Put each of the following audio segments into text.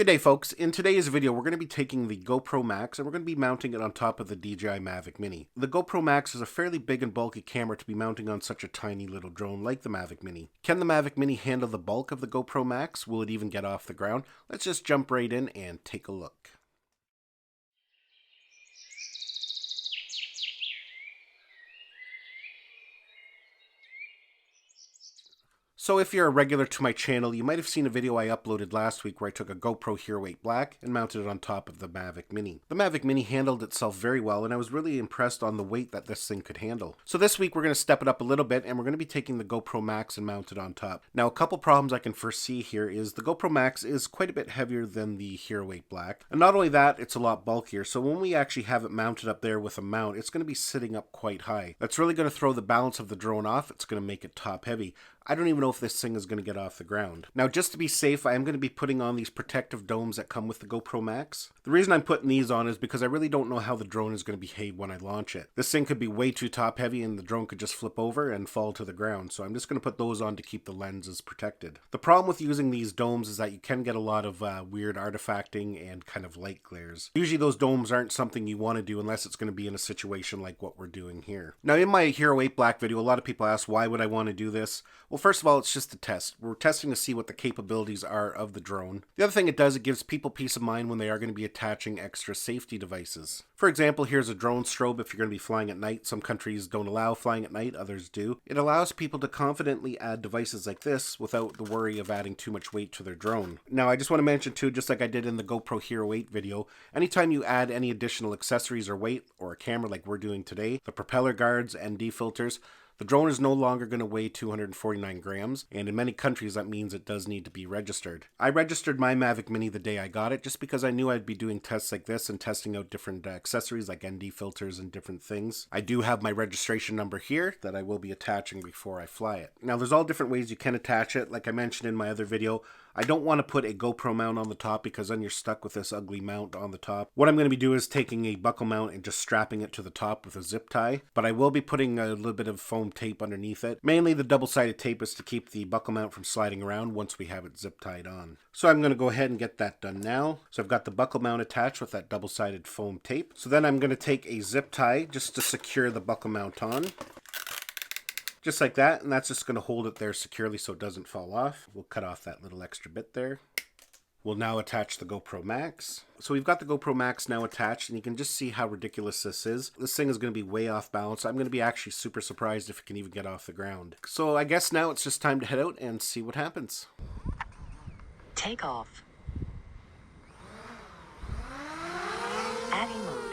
Good day, folks. In today's video, we're going to be taking the GoPro Max and we're going to be mounting it on top of the DJI Mavic Mini. The GoPro Max is a fairly big and bulky camera to be mounting on such a tiny little drone like the Mavic Mini. Can the Mavic Mini handle the bulk of the GoPro Max? Will it even get off the ground? Let's just jump right in and take a look. So if you're a regular to my channel, you might have seen a video I uploaded last week where I took a GoPro Hero 8 Black and mounted it on top of the Mavic Mini. The Mavic Mini handled itself very well, and I was really impressed on the weight that this thing could handle. So this week we're going to step it up a little bit, and we're going to be taking the GoPro Max and mount it on top. Now, a couple problems I can foresee here is the GoPro Max is quite a bit heavier than the Hero 8 Black. And not only that, it's a lot bulkier, so when we actually have it mounted up there with a mount, it's going to be sitting up quite high. That's really going to throw the balance of the drone off. It's going to make it top heavy. I don't even know if this thing is going to get off the ground. Now, just to be safe, I am going to be putting on these protective domes that come with the GoPro Max. The reason I'm putting these on is because I really don't know how the drone is going to behave when I launch it. This thing could be way too top heavy and the drone could just flip over and fall to the ground, so I'm just going to put those on to keep the lenses protected. The problem with using these domes is that you can get a lot of weird artifacting and kind of light glares. Usually those domes aren't something you want to do unless it's going to be in a situation like what we're doing here. Now, in my Hero 8 Black video, a lot of people ask, why would I want to do this? Well, first of all, it's just a test. We're testing to see what the capabilities are of the drone. The other thing it does, it gives people peace of mind when they are going to be attaching extra safety devices. For example, here's a drone strobe if you're going to be flying at night. Some countries don't allow flying at night, others do. It allows people to confidently add devices like this without the worry of adding too much weight to their drone. Now, I just want to mention too, just like I did in the GoPro Hero 8 video, anytime you add any additional accessories or weight, or a camera like we're doing today, the propeller guards, ND filters, the drone is no longer going to weigh 249 grams, and in many countries that means it does need to be registered. I registered my Mavic Mini the day I got it just because I knew I'd be doing tests like this and testing out different accessories like ND filters and different things. I do have my registration number here that I will be attaching before I fly it. Now, there's all different ways you can attach it. Like I mentioned in my other video, I don't want to put a GoPro mount on the top because then you're stuck with this ugly mount on the top. What I'm going to be doing is taking a buckle mount and just strapping it to the top with a zip tie, but I will be putting a little bit of foam tape underneath it. Mainly the double-sided tape is to keep the buckle mount from sliding around once we have it zip tied on. So I'm going to go ahead and get that done now. So I've got the buckle mount attached with that double-sided foam tape. So then I'm going to take a zip tie just to secure the buckle mount on. Just like that, and that's just going to hold it there securely so it doesn't fall off. We'll cut off that little extra bit there. We'll now attach the GoPro Max. So we've got the GoPro Max now attached, and you can just see how ridiculous this is. This thing is going to be way off balance. I'm going to be actually super surprised if it can even get off the ground. So I guess now it's just time to head out and see what happens. Take off. Adding mode.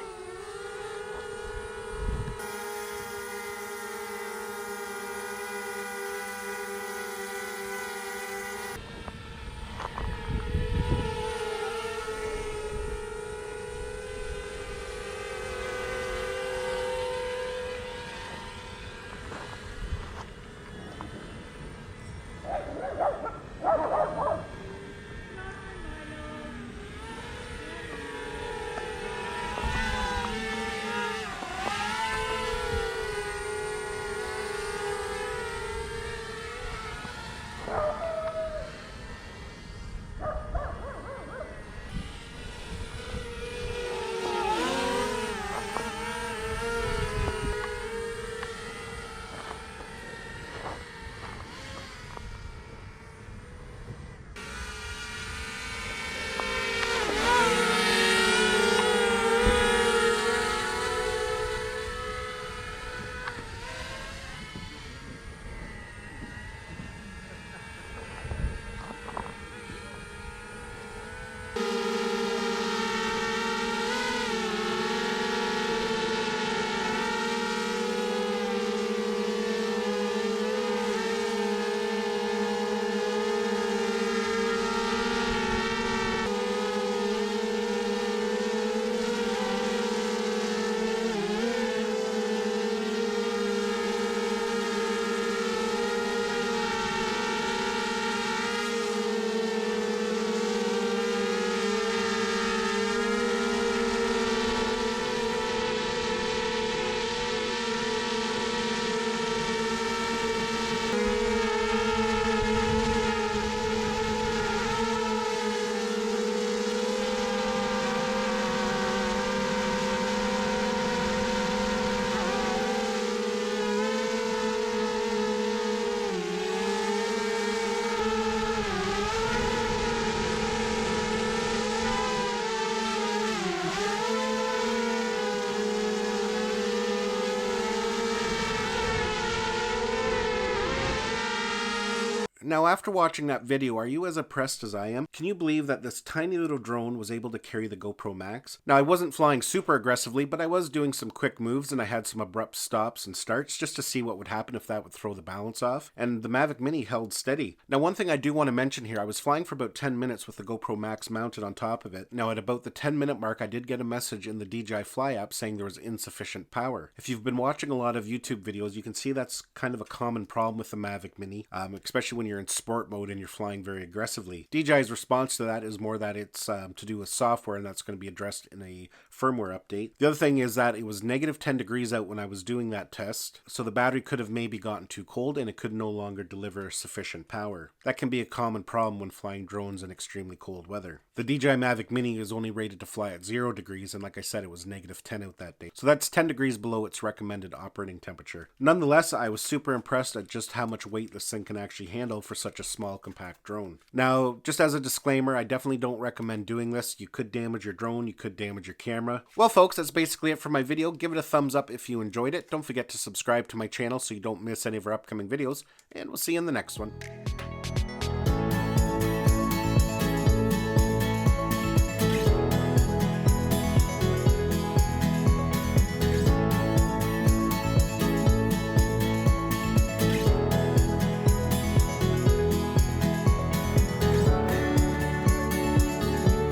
Now, after watching that video, are you as impressed as I am? Can you believe that this tiny little drone was able to carry the GoPro Max? Now, I wasn't flying super aggressively, but I was doing some quick moves and I had some abrupt stops and starts just to see what would happen if that would throw the balance off, and the Mavic Mini held steady. Now, one thing I do want to mention here, I was flying for about 10 minutes with the GoPro Max mounted on top of it. Now, at about the 10-minute mark, I did get a message in the DJI Fly app saying there was insufficient power. If you've been watching a lot of YouTube videos, you can see that's kind of a common problem with the Mavic Mini, especially when you're in sport mode and you're flying very aggressively. DJI's response to that is more that it's to do with software, and that's going to be addressed in a firmware update. The other thing is that it was negative 10 degrees out when I was doing that test, so the battery could have maybe gotten too cold and it could no longer deliver sufficient power. That can be a common problem when flying drones in extremely cold weather. The DJI Mavic Mini is only rated to fly at 0 degrees, and like I said, it was negative 10 out that day. So that's 10 degrees below its recommended operating temperature. Nonetheless, I was super impressed at just how much weight this thing can actually handle for such a small, compact drone. Now, just as a disclaimer, I definitely don't recommend doing this. You could damage your drone, you could damage your camera. Well, folks, that's basically it for my video. Give it a thumbs up if you enjoyed it. Don't forget to subscribe to my channel so you don't miss any of our upcoming videos, and we'll see you in the next one.